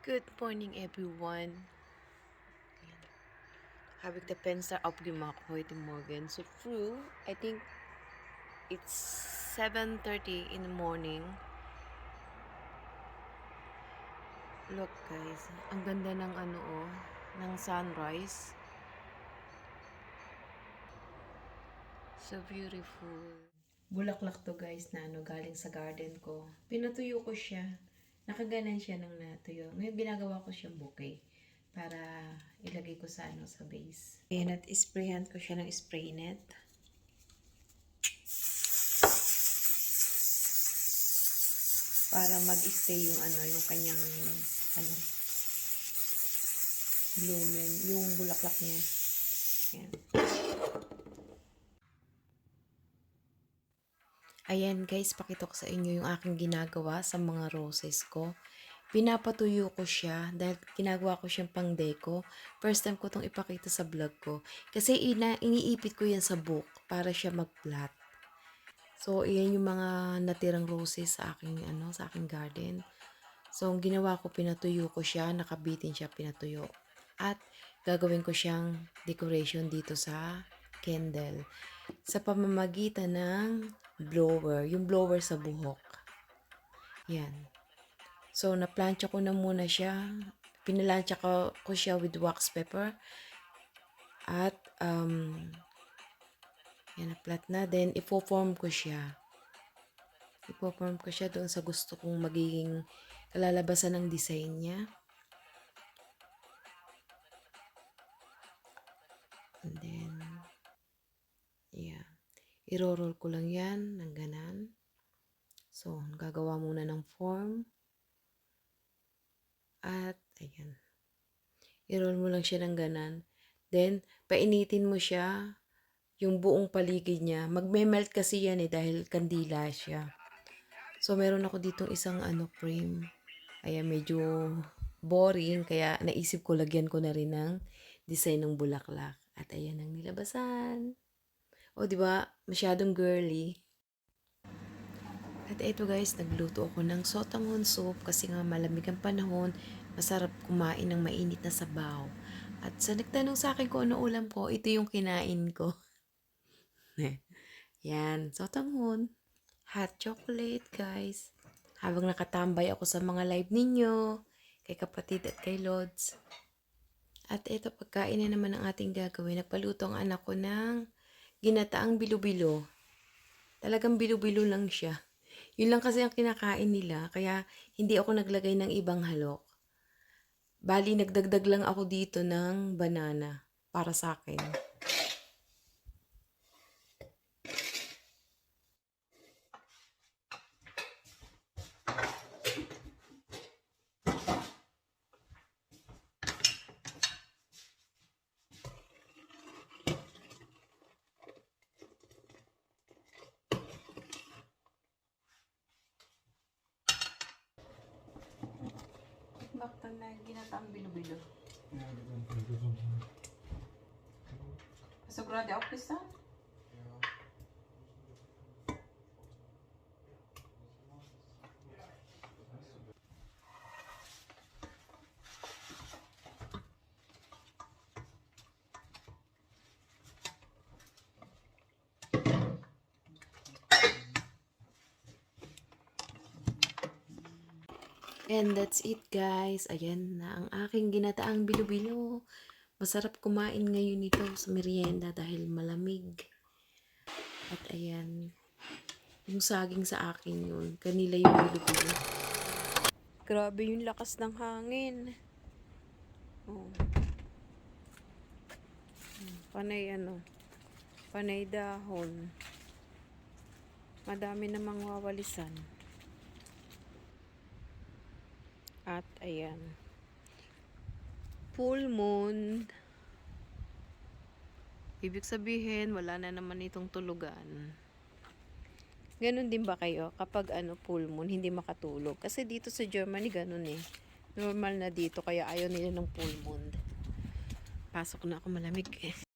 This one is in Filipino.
Good morning everyone. Habe ich det Fenster aufgemacht heute Morgen. So through, I think it's 7:30 in the morning. Look guys, ang ganda ng ng sunrise. So beautiful. Bulaklak to guys na galing sa garden ko. Pinatuyo ko siya. Nakaganan siya ng natuyo. Ngayon ginagawa ko siyang bouquet para ilagay ko sa sa base. Ayan, at isprayhan ko siya ng spray net. Para mag-stay yung yung kanyang blooming, yung bulaklak niya. Ayan. Ayan guys, pakita ko sa inyo yung aking ginagawa sa mga roses ko. Pinapatuyo ko siya dahil ginagawa ko siyang pang deco. First time ko itong ipakita sa vlog ko. Kasi iniipit ko yan sa book para siya mag-flat. So, iyan yung mga natirang roses sa aking, sa aking garden. So, ang ginawa ko, pinatuyo ko siya, nakabitin siya, pinatuyo. At gagawin ko siyang decoration dito sa candle. Sa pamamagitan ng blower, yung blower sa buhok. Yan. So, naplansya ko na muna siya. Pinalansya ko siya with wax pepper. At, yan, na-flat na. Then, ipo-form ko siya. Ipo-form ko siya doon sa gusto kong magiging kalalabasan ng design niya. And then, yeah. I-roll ko lang yan ng ganan. So, gagawa muna ng form. At, ayan. I-roll mo lang siya ng ganan. Then, painitin mo siya, yung buong paligid niya. Magme-melt kasi yan dahil kandila siya. So, meron ako ditong isang frame. Ayan, medyo boring. Kaya, naisip ko, lagyan ko na rin ng design ng bulaklak. At ayan ang nilabasan. O, diba? Masyadong girly. At eto guys, nagluto ako ng sotanghon soup kasi nga malamig ang panahon, masarap kumain ng mainit na sabaw. At sa nagtanong sa akin kung ano ulam ko, ito yung kinain ko. Yan, sotanghon. Hot chocolate guys. Habang nakatambay ako sa mga live ninyo, kay kapatid at kay Lods. At eto, pagkain na naman ang ating gagawin. Nagpaluto ang anak ko ng ginataang bilo-bilo. Talagang bilo-bilo lang siya. Yun lang kasi ang kinakain nila, kaya hindi ako naglagay ng ibang halok. Bali, nagdagdag lang ako dito ng banana para sa akin. Bakit na ginataang bilo-bilo? Sigurado ako pista? And that's it guys. Ayan na ang aking ginataang bilo-bilo. Masarap kumain ngayon nito sa merienda dahil malamig. At ayan. Yung saging sa akin yun. Kanila yung bilo-bilo. Grabe yung lakas ng hangin. Oh. Panay panay dahon. Madami namang wawalisan. At ayan. Full moon. Ibig sabihin, wala na naman itong tulugan. Ganun din ba kayo? Kapag full moon, hindi makatulog. Kasi dito sa Germany, ganun eh. Normal na dito, kaya ayaw nila ng full moon. Pasok na ako, malamig eh.